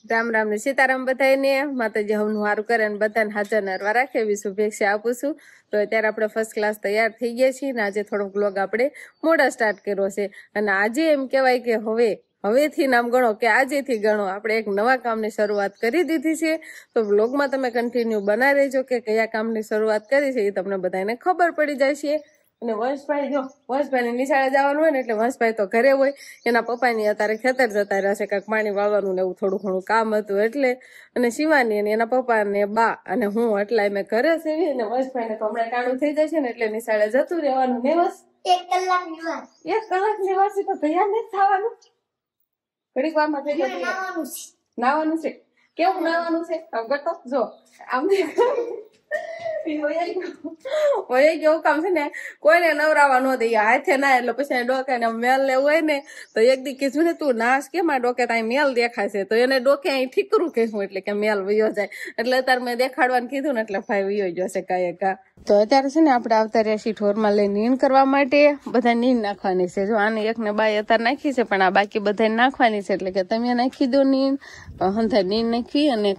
રામ રામ ને સીતારામ બધાને માતાજી હમનું સારું કરે અને બધાને હાજર નરવા રાખે એવી શુભેચ્છા આપું છું. તો અત્યારે આપણે ફર્સ્ટ ક્લાસ તૈયાર થઈ ગયા છીએ ને આજે થોડોક બ્લોગ આપણે મોડા સ્ટાર્ટ કર્યો છે અને આજે એમ કહેવાય કે હવેથી નામ ગણો કે આજેથી ગણો આપણે એક નવા કામની શરૂઆત કરી દીધી છે. તો બ્લોગમાં તમે કન્ટિન્યુ બના રહેજો કે કયા કામની શરૂઆત કરી છે એ તમને બધાને ખબર પડી જાય છે. અને વંશભાઈ નિશાળે જવાનું હોય ને એટલે વંશભાઈ તો ઘરે હોય, એના પપ્પાની અત્યારે ખેતર જતા રહેશે, કાંઈક પાણી વાવવાનું ને એવું થોડું ઘણું કામ હતું એટલે. અને શિવાની અને એના પપ્પા ને બા અને હું એટલા અમે ઘરે સેવી અને વંશભાઈ ને તો હમણાં ટાણું થઈ જાય છે ને એટલે નિશાળે જતું રહેવાનું. ને બસ 1 કલાકની વાર છે તો તૈયાર નથી થવાનું. ઘડીક વારમાં થઈ જાય. નાવાનું છે. કેવું નાવાનું છે? ગતો જો આમ કેવું કામ છે ને કોઈને નવરાવા ન દે, હાથે ના એટલે પછી ડોકે ને મેલ લેવું હોય ને તો એક દી કીધું ને તું નાશ કેમ આ ડોકે ત્યાં મેલ દેખાય છે, તો એને ડોકે અહીં ઠીકરું કહેવું એટલે કે મેલ વયો જાય. એટલે અત્યારે મેં દેખાડવાનું કીધું ને એટલે ભાઈ વયો જશે કાંઈ. તો અત્યારે છે ને આપણે આવતા રહ્યા છીએ ઢોરમાં લઈ નીંદ કરવા માટે. બધા નીંદ નાખવાની છે. જો આને એક ને બાય અત્યારે નાખી છે પણ આ બાકી બધા નાખવાની છે એટલે કે તમે નાખી દો નીંદ. હંધાઈ નીંદ નાખવી અને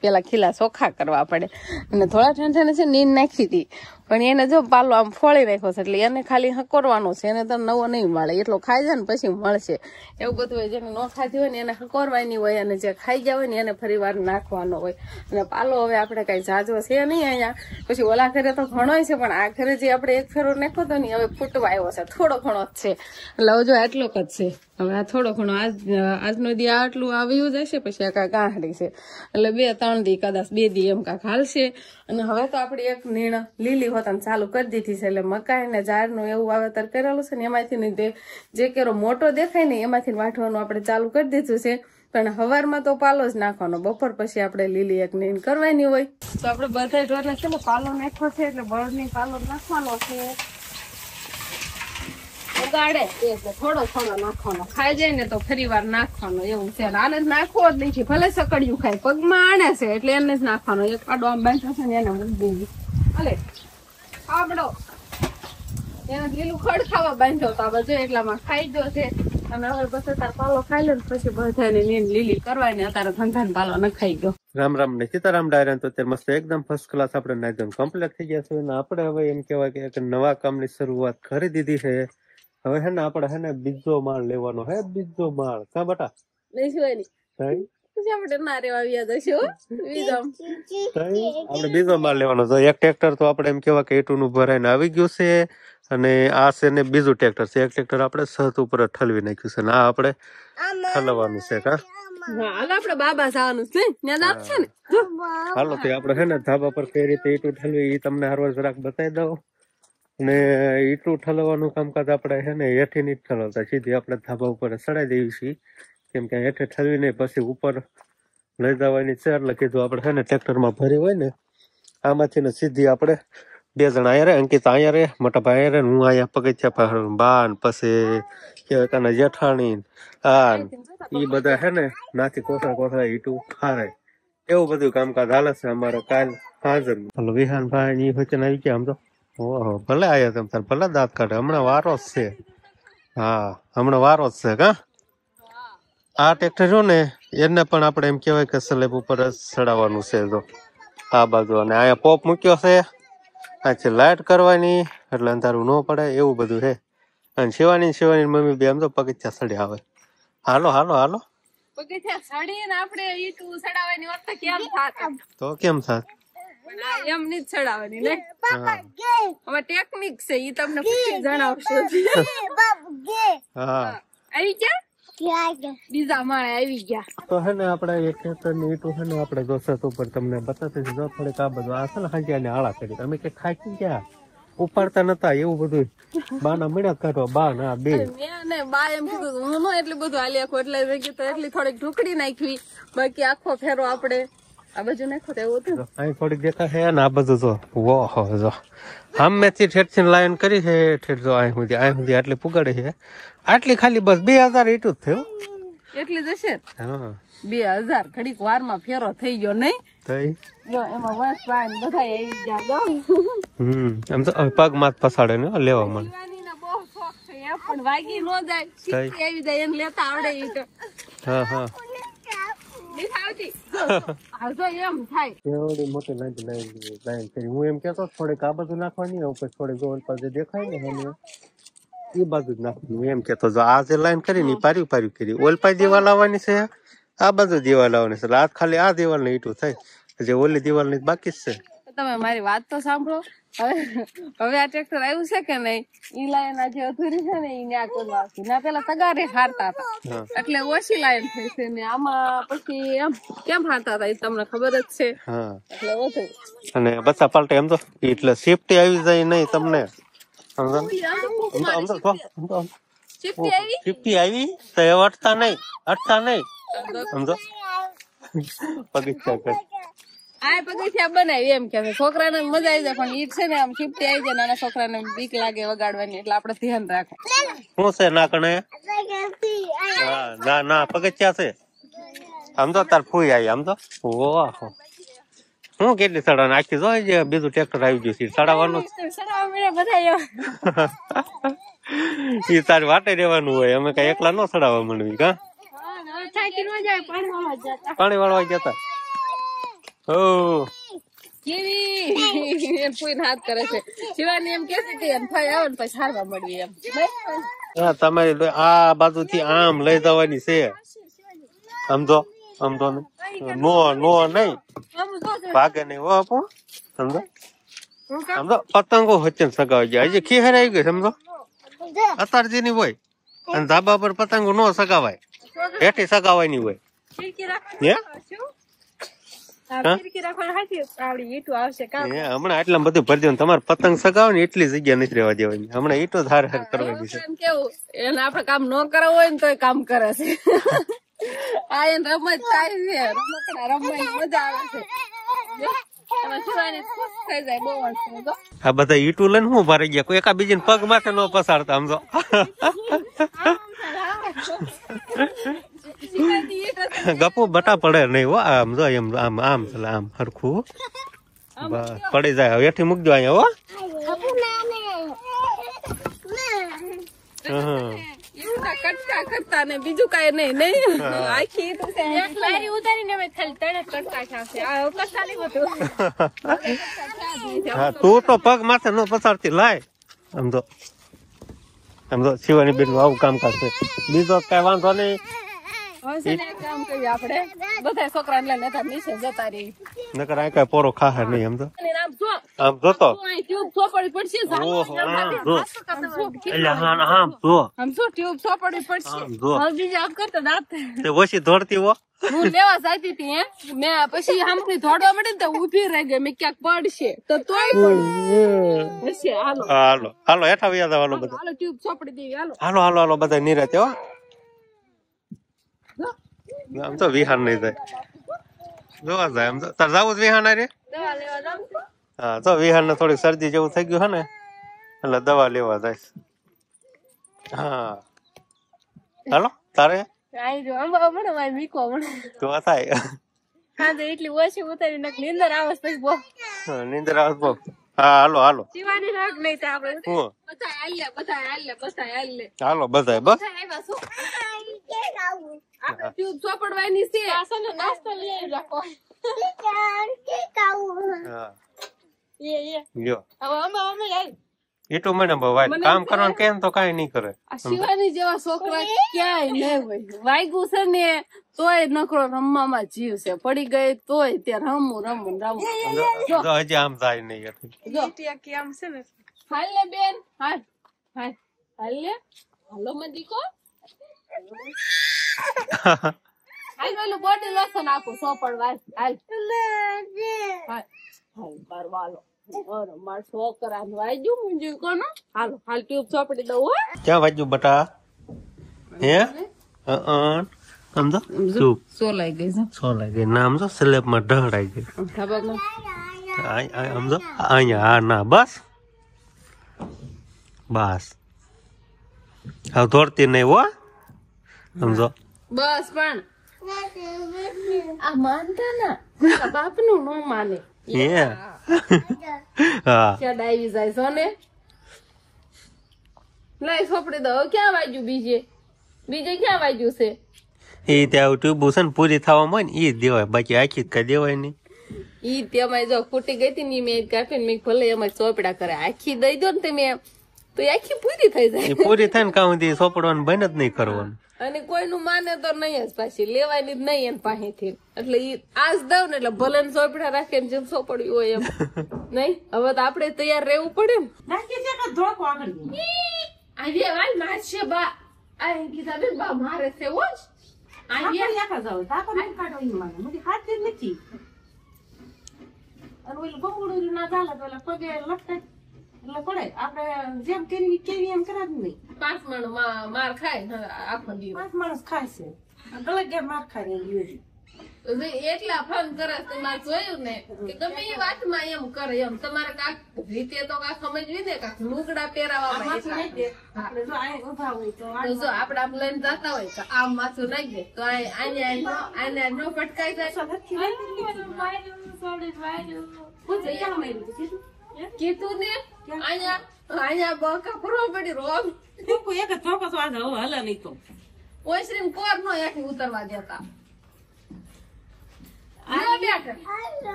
પેલા ખીલા ચોખા કરવા પડે અને થોડા ઠંડા છે નીંદ નાખી હતી પણ એને જો પાલો આમ ફોળી નાખ્યો છે એટલે એને ખાલી હકોરવાનો છે, એને તો નવો નહીં મળે, એટલો ખાઈ જાય ને પછી મળશે. એવું બધું હોય જેને ન ખાધી હોય ને એને હકોરવાની હોય અને જે ખાઈ ગયા હોય ને એને ફરી વાર નાખવાનો હોય. અને પાલો હવે આપણે કઈ જાજો છે નહીં અહીંયા, પછી ઓલા ઘરે તો ઘણો છે પણ આ ઘરે જે આપણે એક ફેરો નાખ્યો હતો ને હવે ફૂટવા આવ્યો છે, થોડો ઘણો જ છે. એટલે હવે જો આટલો જ છે, હવે આ થોડો ઘણો આજનો દી આટલું આવ્યું જશે પછી આ કાંઈ ગાંઠડી છે એટલે 2-3 દી કદાચ 2 દી એમ કાંઈક હાલશે. અને હવે તો આપણે એક નીણ લીલી હોતા ચાલુ કરી દીધી છે એટલે મકાઈ ને ઝાડનું એવું વાવેતર કરેલું છે ને એમાંથી જે કેરો મોટો દેખાય ને એમાંથી વાઢવાનું આપણે ચાલુ કરી દીધું છે. પણ હવારમાં તો પાલો જ નાખવાનો, બપોર પછી આપણે લીલી એક નીણ કરવાની હોય. તો આપણે બધા ઢોરને છે ને પાલો નાખ્યો છે એટલે બળદની પાલો નાખવાનો છે. ઉગાડે એટલે થોડો નાખવાનો, ખાઈ જાય ને તો ફરી વાર નાખવાનો એવું છે. આને જ નાખવો જ નહીં, ભલે સકડિયું ખાય પગમાં આણે છે એટલે એને જ નાખવાનો. એક પાડો આમ બાંધ્યો છે ને એને મૂકી દેવી, ભલે આપડો એને લીલું ખડ ખાવા બાંધ્યો તો આ બધો એટલામાં ખાઈ ગયો છે. અને હવે બસ તાર પાલો ખાઈ લે પછી બધાને નીંદ લીલી કરવાની. અત્યારે ધંધાને પાલો ન ખાઈ ગયો. રામ રામ ને સીતારામ ડાયરા. તો અત્યારે મસ્ત એકદમ ફર્સ્ટ ક્લાસ આપણે એકદમ કમ્પ્લીટ થઈ ગયા છે અને આપણે હવે એમ કહેવાય કે એક નવા કામની શરૂઆત કરી દીધી છે. હવે છે ને આપણે છે ને બીજો માળ લેવાનો હે, બીજો માળ. કા બટા આપણે ના રેવા વ્યાજ હશે આપણે બીજો માળ લેવાનો છે. એક ટ્રેક્ટર તો આપણે એમ કેવાય કે ઈટુનું ભરાઈને આવી ગયું છે અને આ છે ને બીજું ટ્રેક્ટર છે. એક ટ્રેક્ટર આપણે છત ઉપર ઠલવી નાખ્યું છે ને આ આપણે ઠલવવાનું છે. કા આપડે બાબા જવાનું છે ને હાલો તો આપણે છે ને ધાબા પર કઈ રીતે ઈટું ઠલવી એ તમને હરવાર જરાક બતાવી દઉં. અને ઈટું ઠલવવાનું કામકાજ આપણે છે ને હેઠી નહીં ઠલવતા, સીધી આપણે ધાબા ઉપર ચડાવી દેવી છીએ કેમ કે હેઠે ઠલવીને પછી ઉપર લઈ જવાની છે. એટલે કીધું આપણે છે ને ટ્રેક્ટરમાં ભરી હોય ને આમાંથી ને સીધી આપણે 2 જણા અહીંયા રે, અંકિત અહીંયા રે, મોટા ભાઈ અહીંયા રે, હું અહીંયા પગથિયા બાન પછી કેવાય તને જેઠાણી આ એ બધા છે ને નાથી કોથળા ઈટું ફારે એવું બધું કામકાજ હાલે છે અમારે કાલ હાજર. હાલો વિહાનભાઈ ની વચ્ચે આવી ગયા આમ તો. ઓહો ભલે આવ્યા તમે તાર, ભલે દાંત કાઢે, હમણાં વારો જ છે. હા હમણાં વારો જ છે. કા આ ટ્રેક્ટર જો ને એને પણ આપણે એમ કેવાય કે સ્લેબ ઉપર જ ચડાવવાનું છે. જો આ બાજુ અને અહીંયા પોપ મૂક્યો છે, આથી લાઈટ કરવાની એટલે અંધારું ન પડે એવું બધું છે. અને શિવાની મમ્મી બે આમ તો પગથિયા ચડી આવે. હાલો પગથિયા ચડીને આપણે ઈટું ચડાવવાની વાત તો કેમ થાત એમ ની ચડાવવાની ને હવે ટેકનિક છે ઈ તમને પછી જણાવશો. હા આવી ગયા બીજા માળે આવી ગયા તો હે ને આપણે એક ખેતરની ઈટું છે ને આપણે જો છત ઉપર તમને બતાવતી જો થોડીક આ બધું આ છે ને હાંજ્યાને આળા કરી અમે કઈ ખાઈ ગયા ઉપાડતા નતા એવું બધું બાના મળ્યા કાઢવા બા ના બે મેં બા એમ કીધું હું નો એટલું બધું હાલી આખું એટલે મેં કીધું એટલી થોડીક ઢુકડી નાખવી, બાકી આખો ફેરો આપણે આ બાજુ નાખો તો એવું હતું. અહીં થોડીક દેખા છે ને આ બધું જો ઓહો જો સામેથી ઠેઠથી લાઈન કરી છે ઠેઠ જો અહીં સુધી આટલી પુગાડી છે. આટલી ખાલી બસ 2000 ઈટું જ થયું એટલી જશે. હા 2000 ઘડીક વારમાં ફેરો થઈ ગયો નહીં એમાં વસ ભાઈ બધા આવી ગયા. આમ તો પગ માં ફસાડે ને લેવા મને બહુ શોખ છે પણ વાગી ન જાય આવી જાય એને લેતા આવડે. હા હાલતો એમ થાય એવડી મોટી લાઈન કરી. હું એમ કેતો થોડીક આ બાજુ નાખવાની ઉપર થોડીક ગોળ પર જે દેખાય ને એને એ બાજુ જ નાખવાની. હું એમ કેતો જો આ જે લાઈન કરી ને પાર્યું પાર્યું કરી ઓલ પાઈ દિવાલ આવવાની છે, આ બાજુ દિવાલ આવવાની છે. આ ખાલી આ દિવાલ ને ઈટું થાય, જે ઓલી દિવાલ ની બાકી જ છે. તમે મારી વાત તો સાંભળો. હવે આ ટ્રેક્ટર આવ્યું છે કે નહીં, ઈ લાઈન આજે અધૂરી છે ને ઈ ન્યા કરવા આવશે. ના પેલા તગારે હારતા હતા એટલે ઓછી લાઈન થઈ છે ને આમાં પછી એમ કેમ હારતા હતા એ તમને ખબર જ છે. એટલે વધુ અને બચ્ચા પાલટે એમ તો એટલે સેફટી આવી જાય નહીં તમને. સેફટી આવી તો એ અટતા નહીં સમજો. પગથિયા કર આ પગથિયા બનાવી એમ કે છોકરાને મજા આવી જાય, પણ ઈ છે ને આમ શિફ્ટી આવી જાય નાના છોકરાને બીક લાગે વગાડવાની, એટલે આપડે ધ્યાન રાખો. શું છે નાકણે? ના ના પગથિયા છે. આમ તો તાર ફૂઈ આવી. આમ તો ઓહો હું કેટલી સડા નાખી જો બીજું ટ્રેક્ટર આવી ગયું છે સડાવવાનું. એ તારી વાટે રહેવાનું હોય, અમે કઈ એકલા નો સડાવવા મળવી. કા પાણી વાળવા જતા કેવી ફૂઈ હાથ કરે છે. શિવાની એમ કે છે કે ભાઈ આવે ને પછી હારવા મળીએ એમ. તમારી આ બાજુ થી આમ લઈ જવાની છે. સમજો સમજો નો નો નહીં ભાગે નહીં હો આપો. સમજો સમજો પતંગો વચ્ચે સગાવી જાય. હજી ખીહર આવી ગઈ સમજો અત્યારથી ની હોય. અને ધાબા પર પતંગો નો સગાવાય, હેઠી સગાવાય ની હોય. હમણાં એટલા બધું ભરી દે. તમારે પતંગ સગાવો ને એટલી જગ્યા નથી રહેવા દેવાની. હમણાં ઈટો ધાર હાર કરવાની છે. કેવું એને આપડે કામ ન કરાવવું હોય ને તો કામ કરે છે. આ એને રમત થાય છે, રમવાની મજા આવે છે. આ બધા ઈટું લઈને હું ભરી ગયા, કોઈ એકા બીજી પગ માથે ન પસારતા. સમજો ગપુ બટા પડે નહીં હો. આમ જો એમ આમ આમ આમ હરખું પડી જાય. હવે એથી મૂકજો અહીંયા હો. કટકા કરતા ને બીજું કઈ નહીં નહીં આખી તું તો પગ માથે નો પસારતી લાય. સમજો સમજો શિવાની બેન આવું કામ કરશે. બીજો કઈ વાંધો નહીં. કામ કરીએ આપડે બધા છોકરા લઈને નીચે જતા રહી. નકર આ કઈ પોરો ખાહે નહીં. સમજો આમ જોતો ચોપડી પડશે ઓછી દોડતી હો. હું લેવા જતી હતી મેં પછી સાંભળી દોડવા મળે ને તો ઉભી રહી ગઈ. મેં ક્યાંક પડશે તો તોય પડશે. હાલો હાલો હેઠા વ્યા જાવ. હાલો બધા હાલો ટ્યુબ ચોપડી દેવી. હાલો હાલો હાલો હાલો બધા નિરાતે હો. આમ તો વિહાર નહીં જાય જોવા જાય. આમ તો તાર જાવું જ વિહાર રે. હા તો વિહાર ને થોડી શરદી જેવું થઈ ગયું હે ને એટલે દવા લેવા જાય. હા હાલો તારે તો થાય એટલી ઓછી ઉતારી નીંદર આવે પછી બહુ નીંદર આવે બહુ. હા હાલો હાલો હાલો બધા બસ ચોપડવાની છે. નાસ્તો લઈ રાખો. એટલું મને ભાઈ કામ કરવાનું કેમ તો કઈ નહીં કરે. શિવાની જેવા છોકરા ક્યાંય નહીં હોય. વાગ્યું છે ને તોય નકરો રમવામાં જીવ છે. પડી ગઈ તોય ત્યાં રમવું રમવું રમવું. હજી આમ જાય નહીં. કેમ છે ને હાલ ને બેન હાલ હાલ હાલ ને હાલો માં દીકો હાલ પેલું બોડી લોશન આપું સોપડ વાલ હાલ હાલ હાલ વાલો. માર છોકરા વાગ્યું મુંજુ કોનો. હાલો હાલ ટ્યુબ ચોપડી દઉં. ક્યાં વાગ્યું બટા? હે સમજો ટ્યુબ સોલાઈ ગઈ છે. સોલાઈ ગઈ ના સમજો સ્લેબ માં ઢળાઈ ગઈ. સમજો અહીંયા હા ના બસ બસ હવે દોડતી નહીં હો. સમજો બસ પણ આ માનતા ના બાપ નું ન માને. હા ચડાવી જાય સોને. લઈ સોપડી દો. ક્યાં વાગ્યું? બીજે ક્યાં વાગ્યું છે? એ ત્યાં ટ્યુબ છે ને પૂરી થવામાં હોય ને એ દેવાય, બાકી આખી કઈ દેવાય નહીં. ઈ તેમાં જો ફૂટી ગઈ હતી ને મેં કાપીને મેં ભલે એમાં ચોપડા કરે, આખી દઈ દો ને તમે તો એ આખી પૂરી થઈ જાય. પૂરી થાય ને કામ સોપડવાનું બંધ જ નહીં કરવાનું. અને કોઈનું માને તો નહીં જ પાછી લેવાની જ નહીં એમ પાસેથી. એટલે ઈ આજ દઉં ને એટલે ભલે ચોપડા રાખે ને જેમ સોપડ્યું હોય એમ. નહીં હવે તો આપડે તૈયાર રહેવું પડે ને. આજે વાલ મારશે બા આ ગીતા બેન બા મારે છે હોજ આયા જાવ તાપન કાઢો ઈ મને મને હાથ જ નથી. અને ઓલું બંગડું ના ચાલે તો પગે લટકે એટલે પડે. આપણે જેમ કેવી એમ કરા જ નહીં. 5 માણસ માર ખાય આખો દિવસ. 5 માણસ ખાય છે ગલત ગયા માર ખાય ને એટલા ફોન કરે. તમારે જોયું ને કે ગમે એ વાતમાં એમ કરે એમ. તમારે કાક રીતે તો કાક સમજવી ને કાક લુગડા પહેરાવા જો આપડે આમ લઈને જતા હોય તો આમ માથું નાખી દે તો આને નો પટકાઈ જાય. કીધું ને અહીંયા બકા ફરવા પડી રોમ એક ચોક્કસ વાત હલે નહીં તો ઓસરીમ કોર નો એકની ઉતરવા દેતા.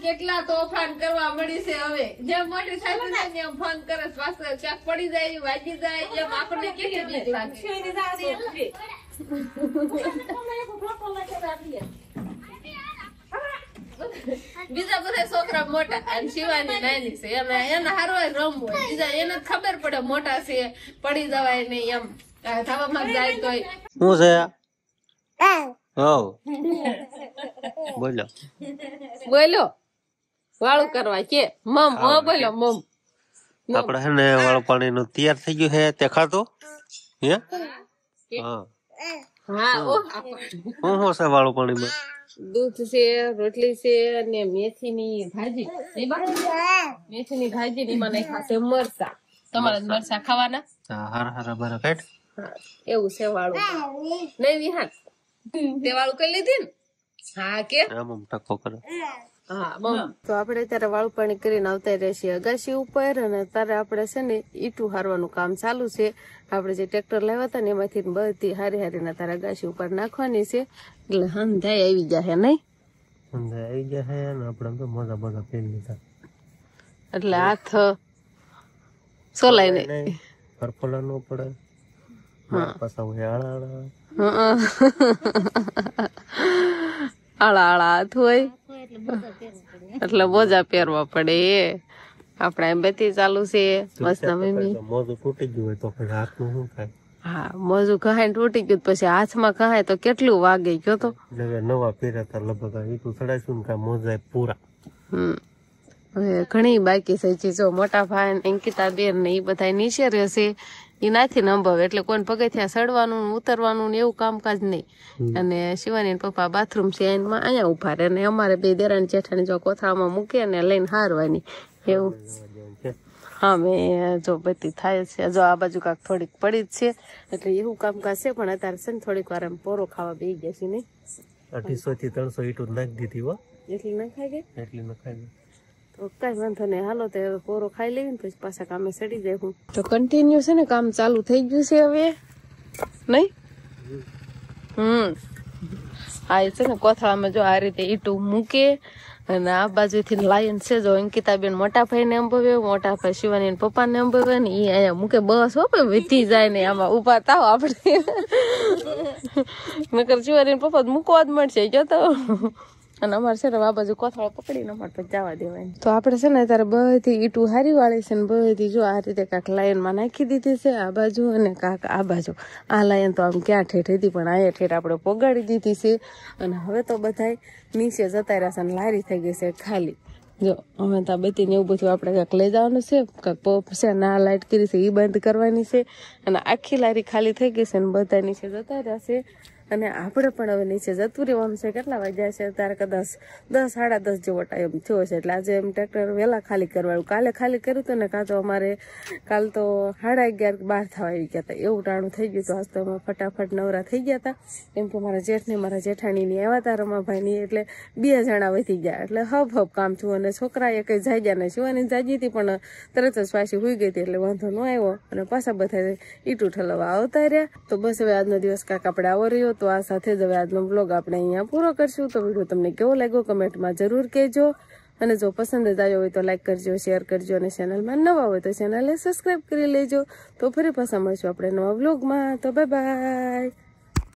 કેટલા તોફાન કરવા મળી છે હવે. જેમ મોટી થાય છે એમ ફોન કરે ક્યાંક પડી જાય વાગી જાય એમ આપણને કેટલી બીક લાગે. બીજા બધા છોકરા મોટા અને શિવાની નાની છે એને હારવા રમવું હોય. બીજા એને ખબર પડે મોટા છે પડી જવાય નહીં એમ. ધાબામાં જાય તો શું છે બોલો બોલો વાળું કરવા કે મમ બોલો મમ. આપડે છે ને વાળું પાણી નું તૈયાર થઈ ગયું છે તે ખાધું હે? હા શું છે વાળું પાણીમાં? દૂધ છે રોટલી છે અને મેથીની ભાજી. મેથીની ભાજી ની મને ખાશે મરસા. તમારે મરસા ખાવાના? હારા બરા કાઢ. એવું છે વાળું નહીં વિહાન તે વાળું કઈ લીધી ને. હા કે ટકો કરે. હા તો આપડે ત્યારે વાળું પાણી કરીને આવતા રહેશે અગાસી ઉપર. અને તારે આપડે છે ને ઈટું હારવાનું કામ ચાલુ છે. આપડે જે ટ્રેક્ટર લાવ્યા હતા ને એમાંથી બધી હારી હારી તારે અગાસી ઉપર નાખવાની છે. એટલે હંધાઈ આવી જાય નહીં? હંધાઈ આવી જાય ને આપડે મોજા મોજા પહેરી લીધા એટલે હાથ સોલાય નહીં ફરફોલા નો પડે. પાછા આળા આળા હાથ હોય એટલે મોજા પહેરવા પડે. આપડે બેથી ચાલુ છે મસ્ત મમ્મી. મોજું તૂટી ગયું હોય તો પછી હાથ નું શું થાય? હા મોજું કહાય તૂટી ગયું પછી હાથમાં કહાય તો કેટલું વાગે ગયો તો. નવા પહેર્યા લગભગ એ તો ચડાઈશું ને મોજા પૂરા. હવે ઘણી બાકી છે. જો મોટા ભાઈ અંકિતા બેન ને એ બધા નીચે રહેશે એ નાથી નંબર એટલે કોઈ પગથિયા ચડવાનું ઉતરવાનું એવું કામકાજ નહીં. અને શિવાની પપ્પા બાથરૂમ છે એમાં અહીંયા ઉભા રહે ને અમારે બે દેરાણી જેઠાણી જો કોથળામાં મૂકે ને લઈને હારવાની એવું. હા મેં જો બધી થાય છે. જો આ બાજુ કાંક થોડીક પડી જ છે એટલે એવું કામકાજ છે. પણ અત્યારે છે ને થોડીક વાર એમ પોરો ખાવા બેસી ગયા છે નહીં. 250 થી 300 ઈટું નાખી દીધી હો. એટલી નખાઈ ગઈ? એટલી નખાઈ ગઈ તો કઈ વાંધો નહીં. હાલો તો પોરો ખાઈ લેવી ને પછી પાછા કામે ચડી જાય. હું તો કન્ટિન્યુ છે ને કામ ચાલુ થઈ ગયું છે હવે નહીં. આ છે ને કોથળામાં જો આ રીતે ઈટું મૂકે અને આ બાજુથી લાયન છે જો અંકિતાબેન મોટા ભાઈ ને અંબવે, મોટા ભાઈ શિવાની પપ્પા ને અંબવે ને ઈ અહીંયા મૂકે. બસ હો વીતી જાય ને આમાં ઉભા થાવ આપડે. નકર શિવાની પપ્પા મૂકવા જ મળશે જો તો. અને અમારે છે ને આ બાજુ કોથળો પકડીને અમારે પછી જવા દેવાય. તો આપડે છે ને અત્યારે બધી ઈટું હારી વાળી છે ને બધી જો આ રીતે કાંક લાઈન માં નાખી દીધી છે આ બાજુ અને કાંક આ બાજુ. આ લાઈન તો આમ ક્યાં ઠેઠ હતી પણ આ ઠેઠ આપણે પોગાડી દીધી છે. અને હવે તો બધા નીચે જતા રહ્યા છે અને લારી થઈ ગઈ છે ખાલી. જો અમે તો બધી ને એવું બધું આપડે કાંક લઈ જવાનું છે. કાંક પોપ છે ના લાઈટ કરી છે એ બંધ કરવાની છે. અને આખી લારી ખાલી થઈ ગઈ છે ને બધા નીચે જતા રહ્યા છે. અને આપણે પણ હવે નીચે જતું રહેવાનું છે. કેટલા વાગ્યા છે ત્યારે? કદાચ 10 સાડા 10 જેવો ટાઈમ થયો છે. એટલે આજે એમ ટ્રેક્ટર વહેલા ખાલી કરવાનું. કાલે ખાલી કર્યું હતું ને, કાં તો અમારે કાલ તો 11:30 12 થવા આવી ગયા હતા. એવું ટાણું થઈ ગયું હતું. આજ તો અમે ફટાફટ નવરા થઈ ગયા હતા, કેમ કે મારા જેઠને મારા જેઠાણીની આવ્યા હતા, રમાભાઈની, એટલે 2 જણા વધી ગયા. એટલે હબ કામ થયું. અને છોકરાએ કંઈ જાગ્યા નહીં. સુવાની જાગી હતી પણ તરત જ પાછી હુઈ ગઈ હતી, એટલે વાંધો ન આવ્યો. અને પાછા બધા ઈટું ઠલવવા આવતા રહ્યા. તો બસ હવે આજનો દિવસ કાંક આપણે આવો રહ્યો. તો આ સાથે જ હવે આજનો બ્લોગ આપણે અહીંયા પૂરો કરશું. તો વિડીયો તમને કેવો લાગ્યો કમેન્ટમાં જરૂર કહેજો. અને જો પસંદ જ આવ્યો હોય તો લાઈક કરજો, શેર કરજો, અને ચેનલમાં નવા હોય તો ચેનલને સબસ્ક્રાઈબ કરી લેજો. તો ફરી પાછા મળશું આપણે નવા બ્લોગમાં. તો બાય બાય.